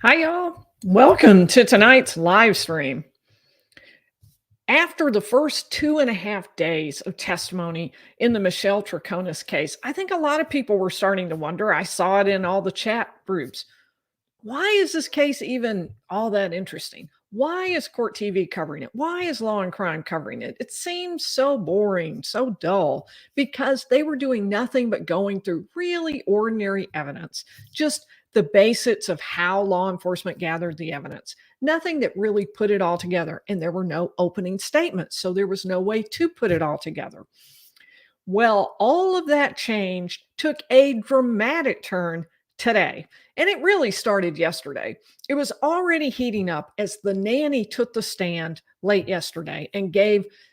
Hi, y'all. Welcome to tonight's live stream. After the first 2.5 days of testimony in the Michelle Troconis case, I think a lot of people were starting to wonder. I saw it in all the chat groups. Why is this case even all that interesting? Why is Court TV covering it? Why is Law and Crime covering it? It seems so boring, so dull, because they were doing nothing but going through really ordinary evidence, just the basics of how law enforcement gathered the evidence. Nothing that really put it all together. And there were no opening statements, so there was no way to put it all together. Well, all of that change took a dramatic turn today. And it really started yesterday. It was already heating up as the nanny took the stand late yesterday and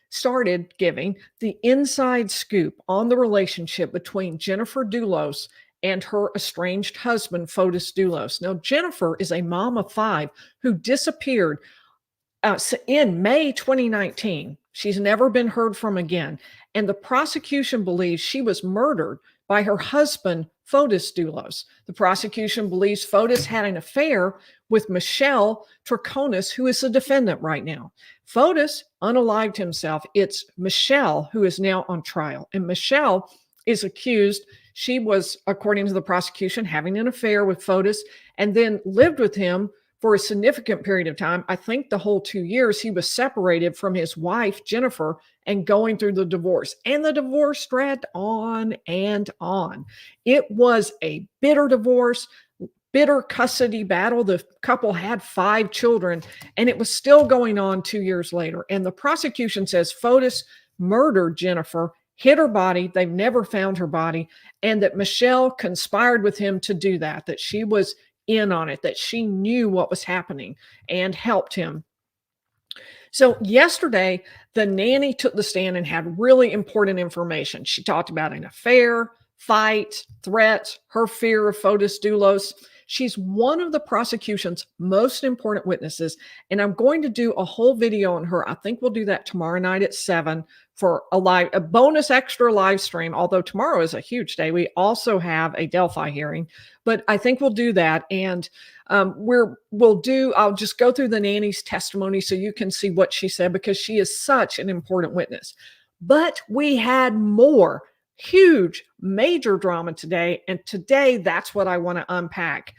started giving the inside scoop on the relationship between Jennifer Dulos and her estranged husband, Fotis Dulos. Now, Jennifer is a mom of 5 who disappeared in May 2019. She's never been heard from again. And the prosecution believes she was murdered by her husband, Fotis Dulos. The prosecution believes Fotis had an affair with Michelle Troconis, who is the defendant right now. Fotis unalived himself. It's Michelle who is now on trial. And Michelle is accused. She was, according to the prosecution, having an affair with Fotis and then lived with him for a significant period of time. I think the whole 2 years he was separated from his wife, Jennifer, and going through the divorce. And the divorce dragged on and on. It was a bitter divorce, bitter custody battle. The couple had 5 children, and it was still going on 2 years later. And the prosecution says Fotis murdered Jennifer, hid her body. They've never found her body. And that Michelle conspired with him to do that she was in on it, that she knew what was happening and helped him. So yesterday, the nanny took the stand and had really important information. She talked about an affair, fight, threats, her fear of Fotis Dulos. She's one of the prosecution's most important witnesses, and I'm going to do a whole video on her. I think we'll do that tomorrow night at 7 for a bonus extra live stream, although tomorrow is a huge day. We also have a Delphi hearing, but I think we'll do that. And I'll just go through the nanny's testimony so you can see what she said, because she is such an important witness. But we had more huge, major drama today. And today, that's what I want to unpack.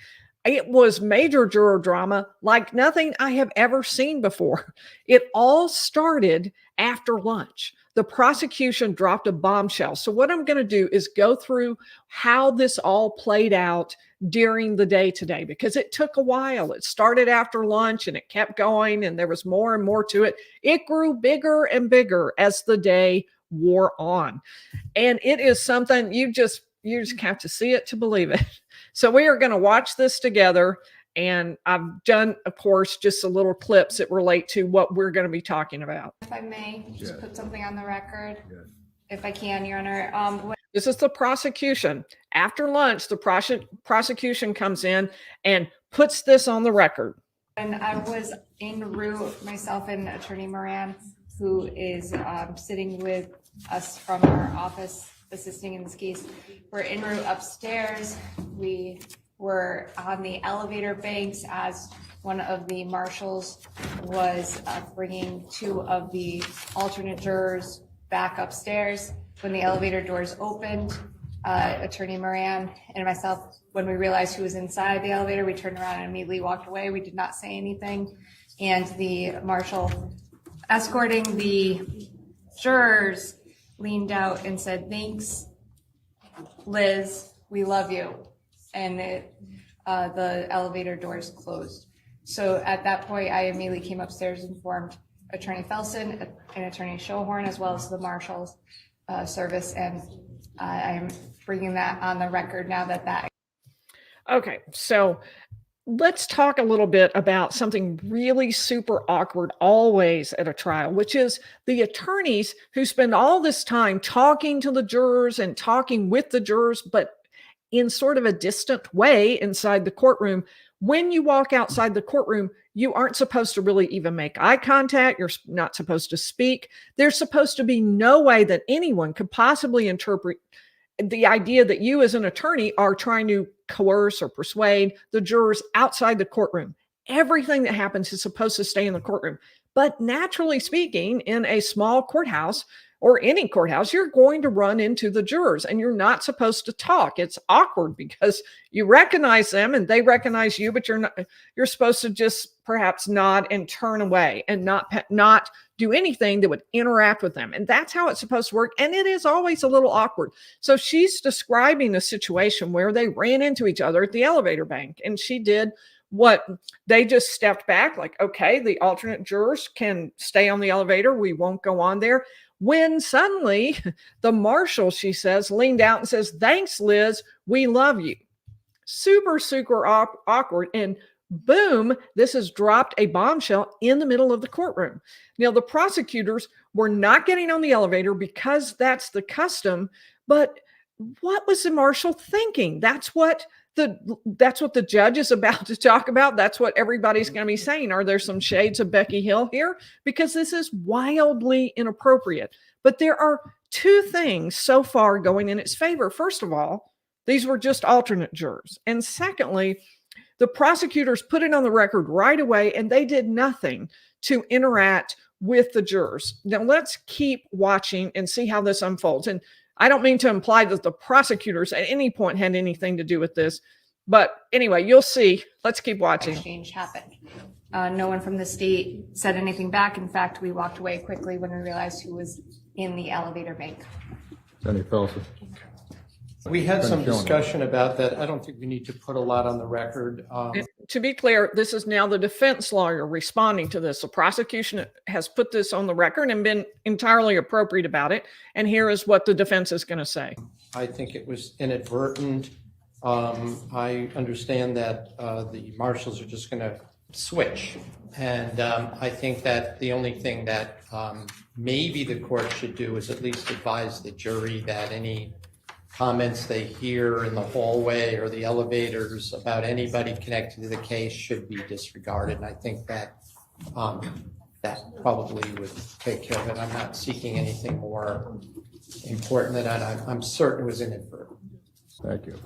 It was major juror drama like nothing I have ever seen before. It all started after lunch. The prosecution dropped a bombshell. So what I'm going to do is go through how this all played out during the day today, because it took a while. It started after lunch and it kept going, and there was more and more to it. It grew bigger and bigger as the day wore on. And it is something you just have to see it to believe it. So we are going to watch this together. And I've done, of course, just a little clips that relate to what we're going to be talking about. If I may, just put something on the record, if I can, Your Honor. This is the prosecution. After lunch, the prosecution comes in and puts this on the record. When I was en route, myself and Attorney Moran, who is sitting with us from our office assisting in this case, we're en route upstairs. We were on the elevator banks as one of the marshals was bringing 2 of the alternate jurors back upstairs. When the elevator doors opened, Attorney Moran and myself, when we realized who was inside the elevator, we turned around and immediately walked away. We did not say anything. And the marshal escorting the jurors leaned out and said, "Thanks, Liz, we love you." And the elevator doors closed. So at that point, I immediately came upstairs and informed Attorney Felsen and Attorney Schohorn, as well as the Marshal's service. And I'm bringing that on the record now that. Okay, so let's talk a little bit about something really super awkward always at a trial, which is the attorneys who spend all this time talking to the jurors and talking with the jurors, but in sort of a distant way inside the courtroom. When you walk outside the courtroom, you aren't supposed to really even make eye contact. You're not supposed to speak. There's supposed to be no way that anyone could possibly interpret the idea that you as an attorney are trying to coerce or persuade the jurors outside the courtroom. Everything that happens is supposed to stay in the courtroom. But naturally speaking, in a small courthouse or any courthouse, you're going to run into the jurors and you're not supposed to talk. It's awkward because you recognize them and they recognize you, but you're supposed to just perhaps nod and turn away and not do anything that would interact with them. And that's how it's supposed to work. And it is always a little awkward. So she's describing a situation where they ran into each other at the elevator bank, and she did what they just stepped back, like, okay, the alternate jurors can stay on the elevator. We won't go on there. When suddenly the marshal, she says, leaned out and says, "Thanks, Liz. We love you." Super, super awkward. And boom, this has dropped a bombshell in the middle of the courtroom. Now, the prosecutors were not getting on the elevator because that's the custom. But what was the marshal thinking? That's what the judge is about to talk about. That's what everybody's going to be saying. Are there some shades of Becky Hill here? Because this is wildly inappropriate. But there are two things so far going in its favor. First of all, these were just alternate jurors. And secondly, the prosecutors put it on the record right away, and they did nothing to interact with the jurors. Now, let's keep watching and see how this unfolds. And I don't mean to imply that the prosecutors at any point had anything to do with this. But anyway, you'll see. Let's keep watching. Exchange happened. No one from the state said anything back. In fact, we walked away quickly when we realized who was in the elevator bank. Jennifer. We had some discussion about that. I don't think we need to put a lot on the record. To be clear, this is now the defense lawyer responding to this. The prosecution has put this on the record and been entirely appropriate about it. And here is what the defense is going to say. I think it was inadvertent. I understand that the marshals are just going to switch. And I think that the only thing that maybe the court should do is at least advise the jury that any comments they hear in the hallway or the elevators about anybody connected to the case should be disregarded. And I think that that probably would take care of it. I'm not seeking anything more important than that. I'm certain it was inadvertent. Thank you.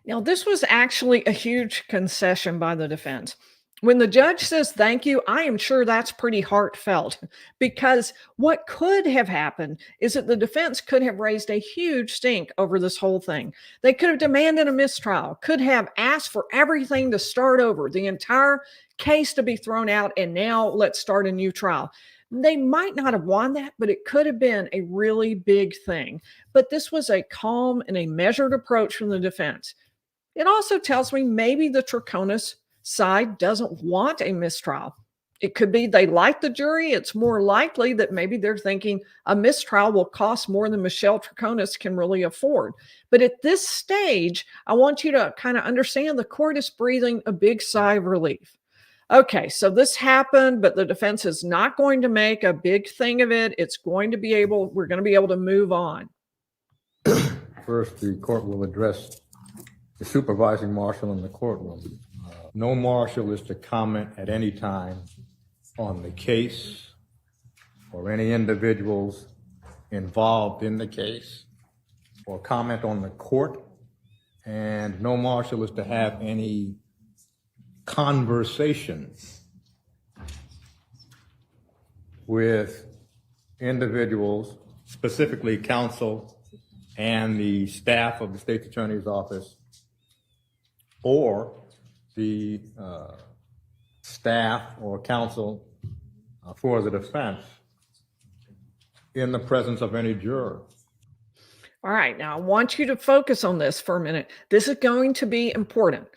Now, this was actually a huge concession by the defense. When the judge says thank you, I am sure that's pretty heartfelt, because what could have happened is that the defense could have raised a huge stink over this whole thing. They could have demanded a mistrial, could have asked for everything to start over, the entire case to be thrown out, and now let's start a new trial. They might not have won that, but it could have been a really big thing. But this was a calm and a measured approach from the defense. It also tells me maybe the Troconis side doesn't want a mistrial. It could be they like the jury. It's more likely that maybe they're thinking a mistrial will cost more than Michelle Troconis can really afford. But at this stage, I want you to kind of understand the court is breathing a big sigh of relief. Okay, so this happened, but the defense is not going to make a big thing of it. We're going to be able to move on. First, the court will address the supervising marshal in the courtroom. No marshal is to comment at any time on the case or any individuals involved in the case, or comment on the court, and no marshal is to have any conversation with individuals, specifically counsel and the staff of the state's attorney's office, or the staff or counsel for the defense in the presence of any juror. All right, now I want you to focus on this for a minute. This is going to be important.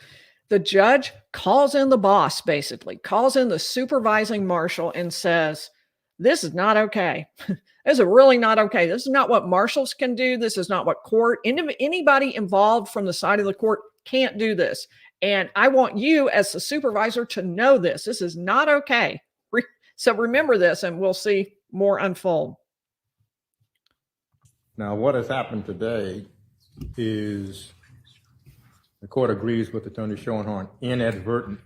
The judge calls in the boss, basically, calls in the supervising marshal and says, this is not okay. This is really not okay. This is not what marshals can do. This is not what anybody involved from the side of the court can't do this. And I want you as the supervisor to know this. This is not okay. So remember this, and we'll see more unfold. Now, what has happened today is the court agrees with Attorney Schoenhorn, inadvertent.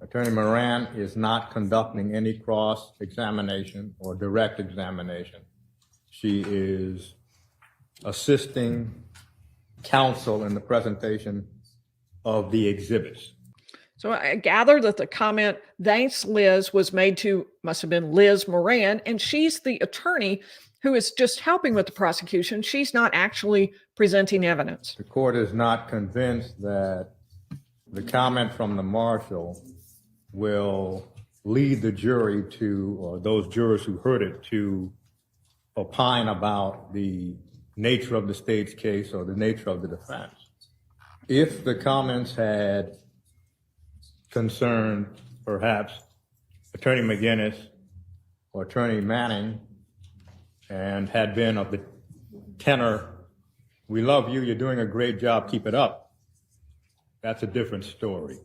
Attorney Moran is not conducting any cross-examination or direct examination. She is assisting counsel in the presentation of the exhibits. So I gather that the comment, thanks Liz, was made to, must have been Liz Moran, and she's the attorney who is just helping with the prosecution. She's not actually presenting evidence. The court is not convinced that the comment from the marshal will lead the jury to, or those jurors who heard it, to opine about the nature of the state's case or the nature of the defense. If the comments had concerned perhaps Attorney McGinnis or Attorney Manning and had been of the tenor, we love you, you're doing a great job, keep it up, that's a different story.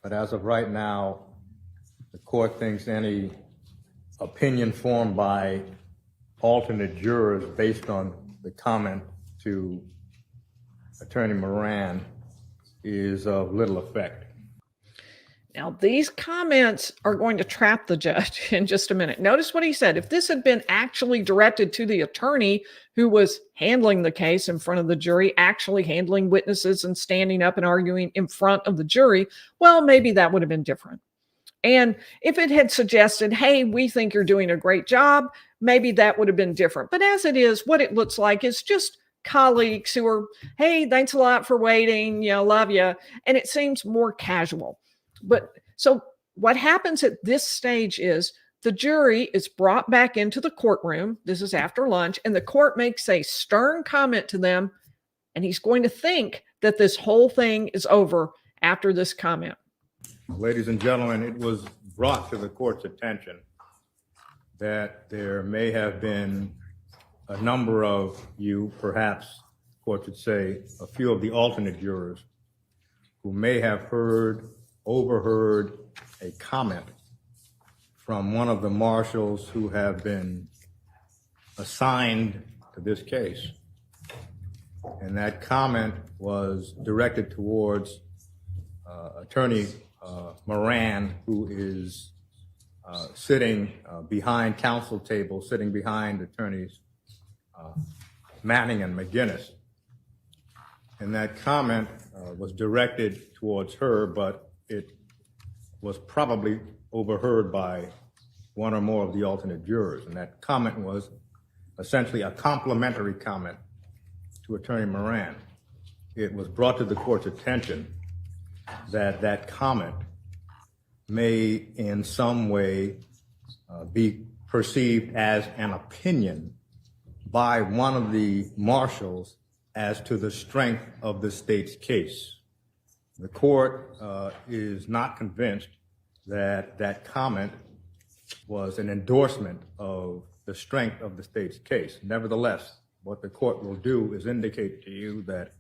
But as of right now, the court thinks any opinion formed by alternate jurors based on the comment to Attorney Moran is of little effect. Now, these comments are going to trap the judge in just a minute. Notice what he said. If this had been actually directed to the attorney who was handling the case in front of the jury, actually handling witnesses and standing up and arguing in front of the jury, well, maybe that would have been different. And if it had suggested, hey, we think you're doing a great job, maybe that would have been different. But as it is, what it looks like is just colleagues who are, hey, thanks a lot for waiting, love you. And it seems more casual. But so what happens at this stage is the jury is brought back into the courtroom. This is after lunch, and the court makes a stern comment to them, and he's going to think that this whole thing is over after this comment. Ladies and gentlemen, it was brought to the court's attention that there may have been a number of you, perhaps the court should say a few of the alternate jurors, who may have overheard a comment from one of the marshals who have been assigned to this case. And that comment was directed towards Attorney Moran, who is sitting behind counsel table, sitting behind attorneys Manning and McGinnis. And that comment was directed towards her, but it was probably overheard by one or more of the alternate jurors. And that comment was essentially a complimentary comment to Attorney Moran. It was brought to the court's attention that that comment may in some way be perceived as an opinion by one of the marshals as to the strength of the state's case. The court is not convinced that that comment was an endorsement of the strength of the state's case. Nevertheless, what the court will do is indicate to you that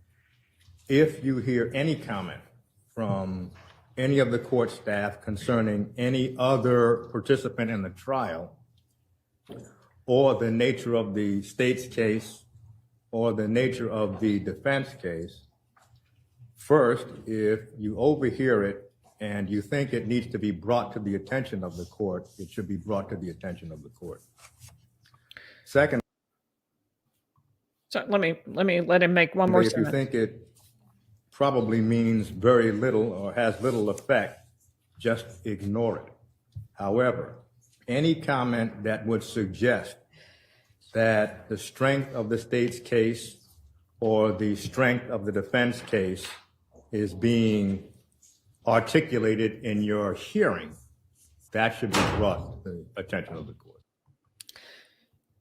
if you hear any comment from any of the court staff concerning any other participant in the trial, or the nature of the state's case, or the nature of the defense case, first, if you overhear it and you think it needs to be brought to the attention of the court, it should be brought to the attention of the court. Second, So let him make one more if you statement. think it probably means very little or has little effect, just ignore it. However, any comment that would suggest that the strength of the state's case or the strength of the defense case is being articulated in your hearing, that should be brought to the attention of the court.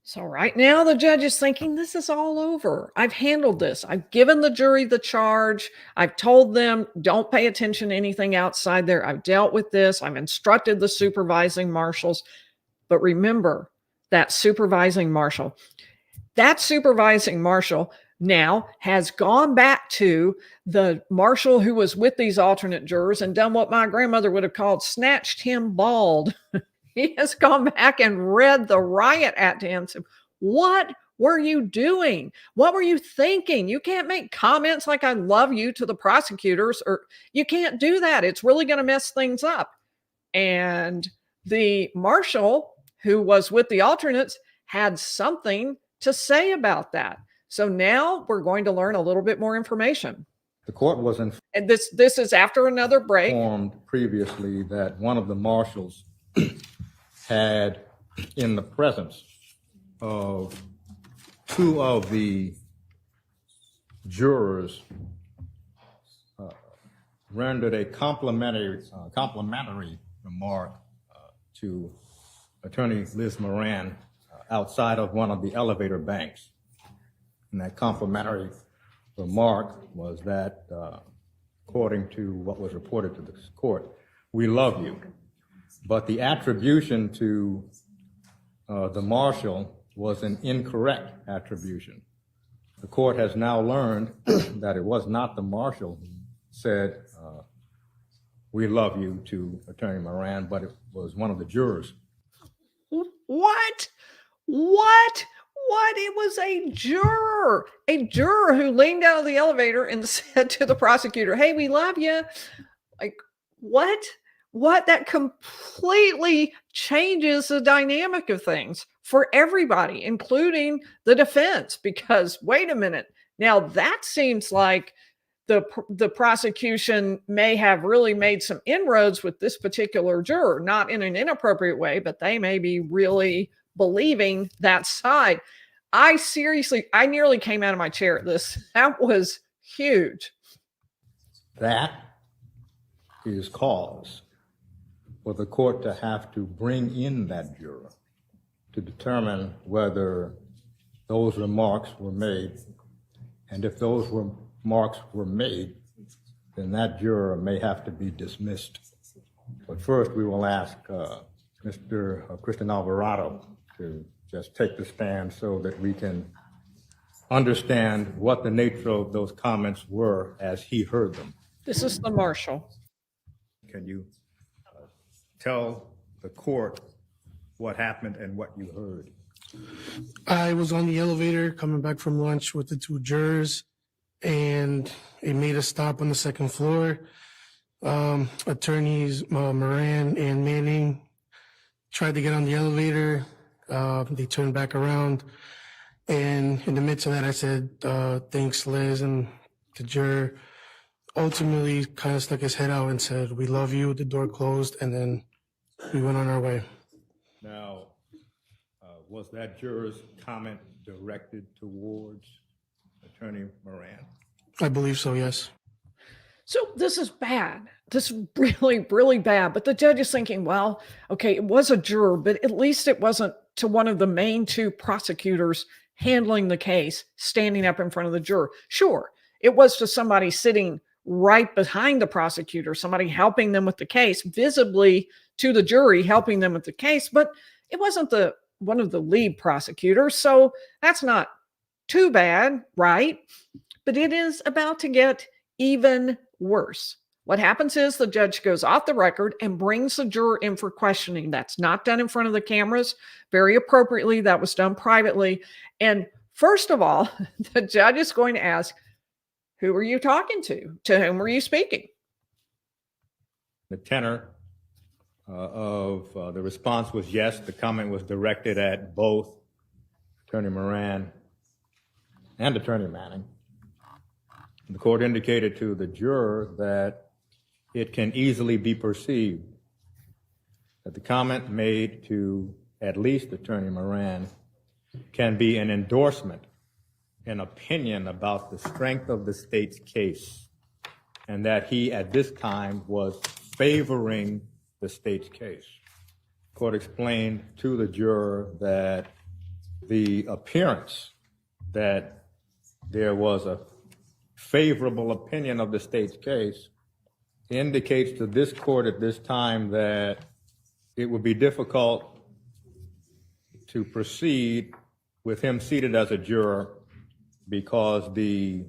So right now the judge is thinking, this is all over. I've handled this. I've given the jury the charge. I've told them, don't pay attention to anything outside there. I've dealt with this. I've instructed the supervising marshals. But remember, that supervising marshal now has gone back to the marshal who was with these alternate jurors and done what my grandmother would have called snatched him bald. He has gone back and read the riot act to him. What were you doing? What were you thinking? You can't make comments like I love you to the prosecutors, or you can't do that. It's really going to mess things up. And the marshal who was with the alternates had something to say about that. So now we're going to learn a little bit more information. The court was And this is after another break. informed previously that one of the marshals had, in the presence of two of the jurors, rendered a complimentary remark to Attorney Liz Moran outside of one of the elevator banks. And that complimentary remark was that, according to what was reported to the court, "We love you." But the attribution to the marshal was an incorrect attribution. The court has now learned that it was not the marshal who said, "We love you" to Attorney Moran, but it was one of the jurors. What? It was a juror who leaned out of the elevator and said to the prosecutor, "Hey, we love you." Like, what? That completely changes the dynamic of things for everybody, including the defense, because wait a minute. Now that seems like the prosecution may have really made some inroads with this particular juror, not in an inappropriate way, but they may be really believing that side. I nearly came out of my chair at this. That was huge. That is cause for the court to have to bring in that juror to determine whether those remarks were made. And if those remarks were made, then that juror may have to be dismissed. But first, we will ask Mr. Christian Alvarado to just take the stand so that we can understand what the nature of those comments were as he heard them. This is the marshal. Can you tell the court what happened and what you heard? I was on the elevator coming back from lunch with the two jurors, and it made a stop on the second floor. Attorneys Moran and Manning tried to get on the elevator. They turned back around, and in the midst of that, I said, "Thanks, Liz," and the juror ultimately kind of stuck his head out and said, "We love you." The door closed, and then we went on our way. Now, was that juror's comment directed towards Attorney Moran? I believe so, yes. So this is bad. This is really, really bad. But the judge is thinking, well, okay, it was a juror, but at least it wasn't to one of the main two prosecutors handling the case, standing up in front of the juror. Sure, it was to somebody sitting right behind the prosecutor, somebody helping them with the case, visibly to the jury, helping them with the case, but it wasn't one of the lead prosecutors. So that's not too bad, right? But it is about to get even worse. What happens is the judge goes off the record and brings the juror in for questioning. That's not done in front of the cameras. Very appropriately, that was done privately. And first of all, the judge is going to ask, who were you talking to? To whom were you speaking? The tenor of the response was yes. The comment was directed at both Attorney Moran and Attorney Manning. The court indicated to the juror that it can easily be perceived that the comment made to at least Attorney Moran can be an endorsement, an opinion about the strength of the state's case, and that he at this time was favoring the state's case. The court explained to the juror that the appearance that there was a favorable opinion of the state's case indicates to this court at this time that it would be difficult to proceed with him seated as a juror because the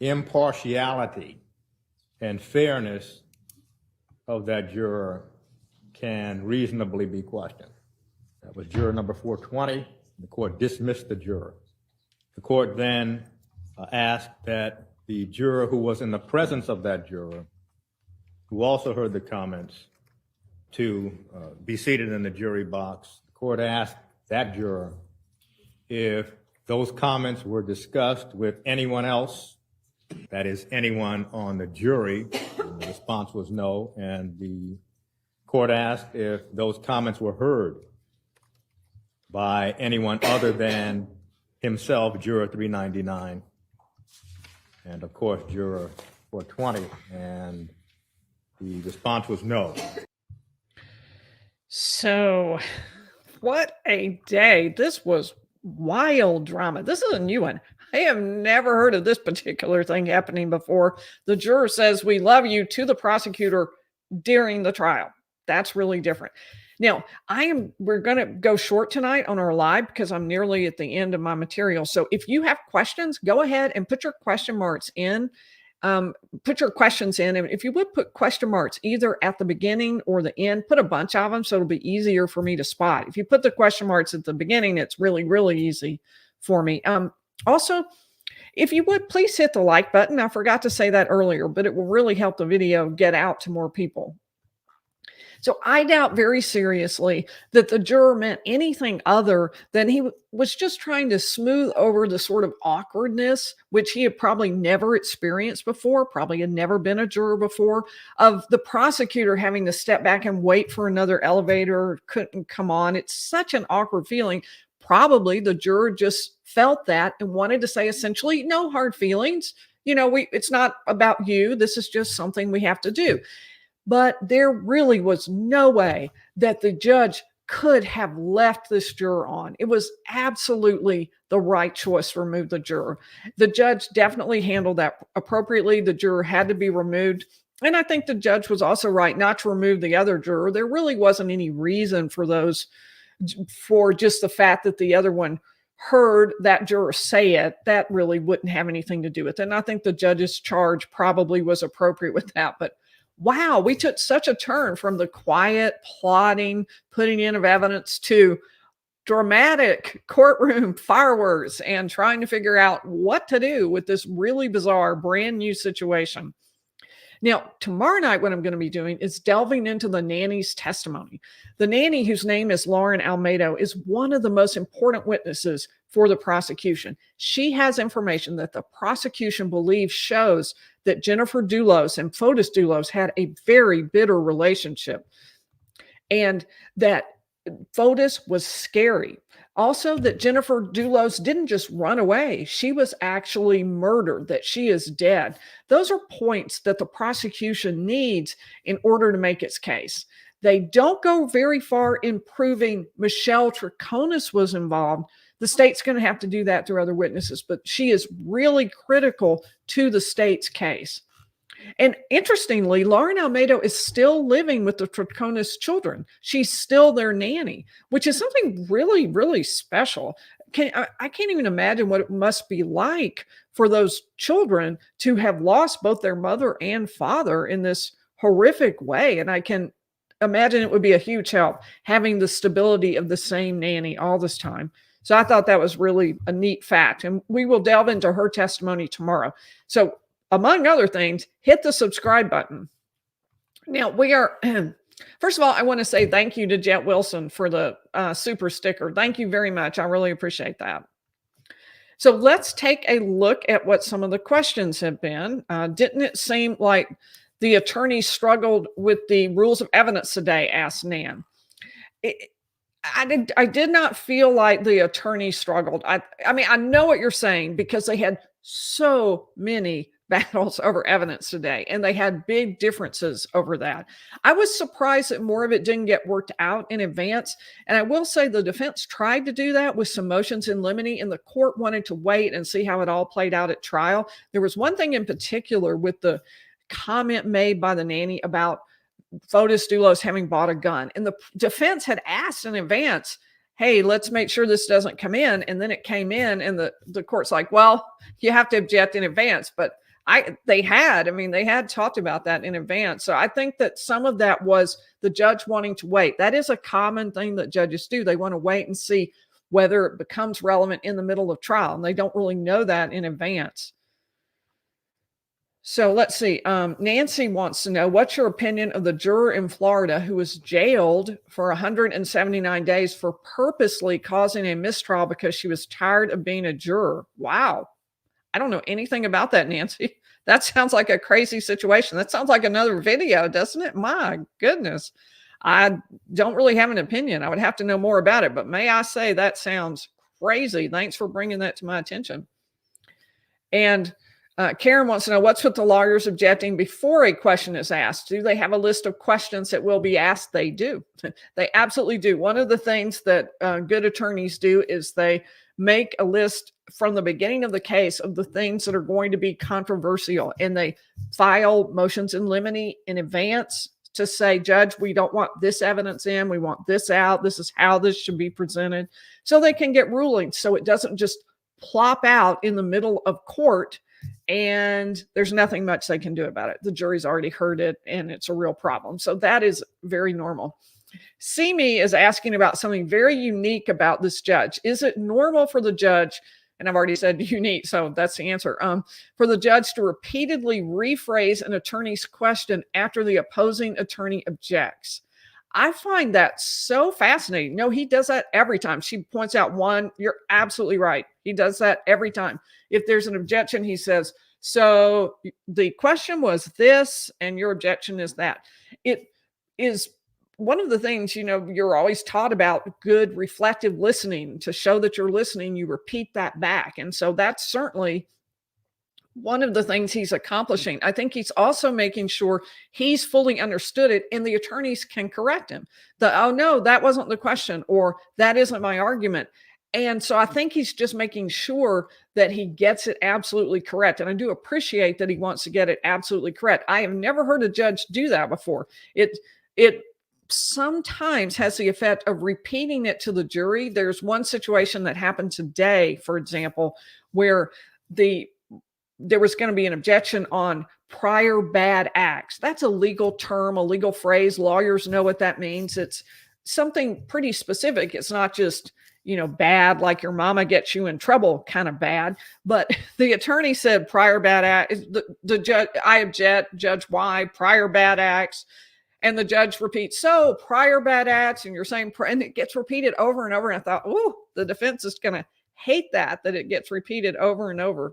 impartiality and fairness of that juror can reasonably be questioned. That was juror number 420. The court dismissed the juror. The court then asked that the juror who was in the presence of that juror, who also heard the comments, to be seated in the jury box. The court asked that juror if those comments were discussed with anyone else, that is, anyone on the jury. And the response was no, and the court asked if those comments were heard by anyone other than himself, Juror 399, and of course, Juror 420, and the response was no. So, what a day. This was wild drama. This is a new one. I have never heard of this particular thing happening before. The juror says, "We love you," to the prosecutor during the trial. That's really different. Now, we're going to go short tonight on our live because I'm nearly at the end of my material. So if you have questions, go ahead and put your question marks in. Put your questions in. And if you would put question marks either at the beginning or the end, put a bunch of them so it'll be easier for me to spot. If you put the question marks at the beginning, it's really, really easy for me. Also, if you would, please hit the like button. I forgot to say that earlier, but it will really help the video get out to more people. So I doubt very seriously that the juror meant anything other than he was just trying to smooth over the sort of awkwardness, which he had probably never experienced before, probably had never been a juror before, of the prosecutor having to step back and wait for another elevator, couldn't come on. It's such an awkward feeling. Probably the juror just felt that and wanted to say essentially, no hard feelings. You know, it's not about you. This is just something we have to do. But there really was no way that the judge could have left this juror on. It was absolutely the right choice to remove the juror. The judge definitely handled that appropriately. The juror had to be removed. And I think the judge was also right not to remove the other juror. There really wasn't any reason for just the fact that the other one heard that juror say it. That really wouldn't have anything to do with it. And I think the judge's charge probably was appropriate with that. But wow, we took such a turn from the quiet plotting, putting in of evidence to dramatic courtroom fireworks and trying to figure out what to do with this really bizarre brand new situation. Now, tomorrow night, what I'm going to be doing is delving into the nanny's testimony. The nanny, whose name is Lauren Almeida, is one of the most important witnesses for the prosecution. She has information that the prosecution believes shows that Jennifer Dulos and Fotis Dulos had a very bitter relationship, and that Fotis was scary. Also, that Jennifer Dulos didn't just run away. She was actually murdered, that she is dead. Those are points that the prosecution needs in order to make its case. They don't go very far in proving Michelle Troconis was involved. The state's going to have to do that through other witnesses, but she is really critical to the state's case. And interestingly, Lauren Almeida is still living with the Troconis children. She's still their nanny, which is something really, really special. I can't even imagine what it must be like for those children to have lost both their mother and father in this horrific way. And I can imagine it would be a huge help having the stability of the same nanny all this time. So I thought that was really a neat fact. And we will delve into her testimony tomorrow. So among other things, hit the subscribe button. Now we are, first of all, I want to say thank you to Jet Wilson for the super sticker. Thank you very much. I really appreciate that. So let's take a look at what some of the questions have been. Didn't it seem like the attorney struggled with the rules of evidence today? Asked Nan. I did not feel like the attorney struggled. I mean, I know what you're saying because they had so many battles over evidence today, and they had big differences over that. I was surprised that more of it didn't get worked out in advance. And I will say the defense tried to do that with some motions in limine, and the court wanted to wait and see how it all played out at trial. There was one thing in particular with the comment made by the nanny about Fotis Dulos having bought a gun. And the defense had asked in advance, hey, let's make sure this doesn't come in. And then it came in, and the court's like, well, you have to object in advance. But they had talked about that in advance. So I think that some of that was the judge wanting to wait. That is a common thing that judges do. They want to wait and see whether it becomes relevant in the middle of trial. And they don't really know that in advance. So let's see. Nancy wants to know, what's your opinion of the juror in Florida who was jailed for 179 days for purposely causing a mistrial because she was tired of being a juror? Wow. I don't know anything about that, Nancy. That sounds like a crazy situation. That sounds like another video, doesn't it? My goodness. I don't really have an opinion. I would have to know more about it, but may I say that sounds crazy. Thanks for bringing that to my attention. And Karen wants to know, what's with the lawyers objecting before a question is asked? Do they have a list of questions that will be asked? They do. They absolutely do. One of the things that good attorneys do is they make a list from the beginning of the case of the things that are going to be controversial, and they file motions in limine in advance to say, Judge, we don't want this evidence in, we want this out, this is how this should be presented, so they can get rulings, so it doesn't just plop out in the middle of court and there's nothing much they can do about it. The jury's already heard it and it's a real problem. So that is very normal. Simi is asking about something very unique about this judge. Is it normal for the judge, and I've already said unique, so that's the answer, for the judge to repeatedly rephrase an attorney's question after the opposing attorney objects? I find that so fascinating. No, he does that every time. She points out one, you're absolutely right. He does that every time. If there's an objection, he says, so the question was this, and your objection is that. It is one of the things, you're always taught about good reflective listening. To show that you're listening, you repeat that back. And so that's certainly one of the things he's accomplishing. I think he's also making sure he's fully understood it and the attorneys can correct him. Oh no, that wasn't the question, or that isn't my argument. And so I think he's just making sure that he gets it absolutely correct. And I do appreciate that he wants to get it absolutely correct. I have never heard a judge do that before. It sometimes has the effect of repeating it to the jury. There's one situation that happened today, for example, where there was going to be an objection on prior bad acts. That's a legal term, a legal phrase. Lawyers know what that means. It's something pretty specific. It's not just, bad, like your mama gets you in trouble kind of bad. But the attorney said prior bad acts. The judge, I object, Judge, why? Prior bad acts. And the judge repeats, so prior bad acts, and you're saying, and it gets repeated over and over. And I thought, oh, the defense is going to hate that it gets repeated over and over.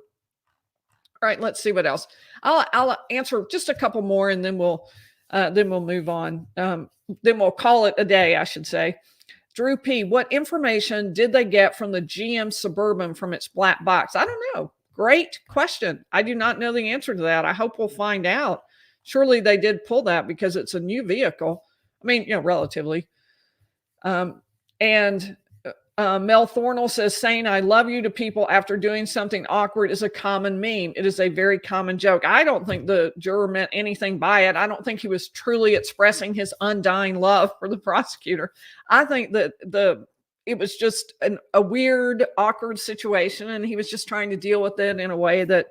All right, let's see what else. I'll answer just a couple more, and then we'll move on. Then we'll call it a day, I should say. Drew P., what information did they get from the GM Suburban from its black box? I don't know. Great question. I do not know the answer to that. I hope we'll find out. Surely they did pull that because it's a new vehicle. I mean, relatively. Mel Thornell says, saying I love you to people after doing something awkward is a common meme. It is a very common joke. I don't think the juror meant anything by it. I don't think he was truly expressing his undying love for the prosecutor. I think that it was just a weird, awkward situation, and he was just trying to deal with it in a way that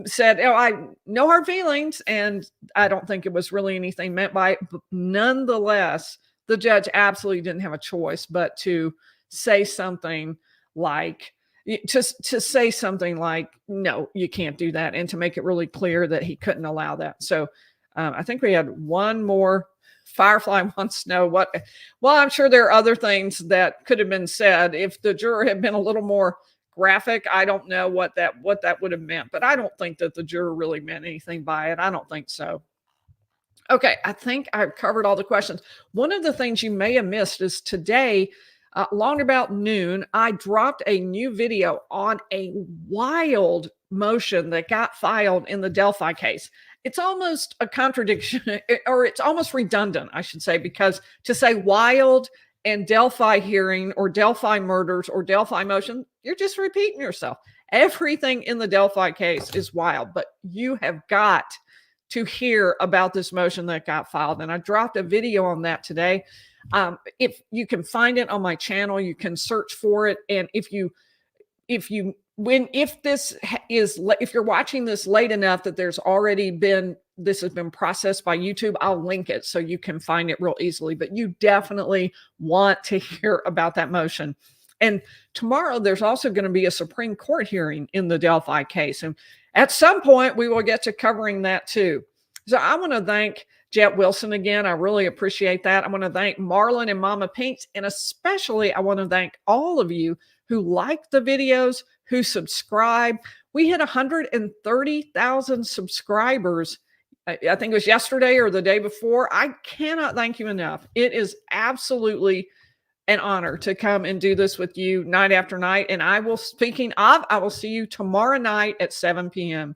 said, I no hard feelings, and I don't think it was really anything meant by it. But nonetheless, the judge absolutely didn't have a choice but to say something like, no, you can't do that, and to make it really clear that he couldn't allow that. So I think we had one more. Firefly wants to know well, I'm sure there are other things that could have been said. If the juror had been a little more graphic, I don't know what that would have meant, but I don't think that the juror really meant anything by it. I don't think so. Okay, I think I've covered all the questions. One of the things you may have missed is today, long about noon, I dropped a new video on a wild motion that got filed in the Delphi case. It's almost a contradiction, or it's almost redundant, I should say, because to say wild and Delphi hearing or Delphi murders or Delphi motion, you're just repeating yourself. Everything in the Delphi case is wild, but you have got to hear about this motion that got filed. And I dropped a video on that today. If you can find it on my channel, you can search for it. And if you're watching this late enough that this has been processed by YouTube, I'll link it so you can find it real easily. But you definitely want to hear about that motion. And tomorrow there's also going to be a Supreme Court hearing in the Delphi case. And at some point we will get to covering that too. So I want to thank Jet Wilson again. I really appreciate that. I want to thank Marlon and Mama Pinks, and especially I want to thank all of you who like the videos, who subscribe. We hit 130,000 subscribers. I think it was yesterday or the day before. I cannot thank you enough. It is absolutely an honor to come and do this with you night after night. And I will see you tomorrow night at 7 p.m.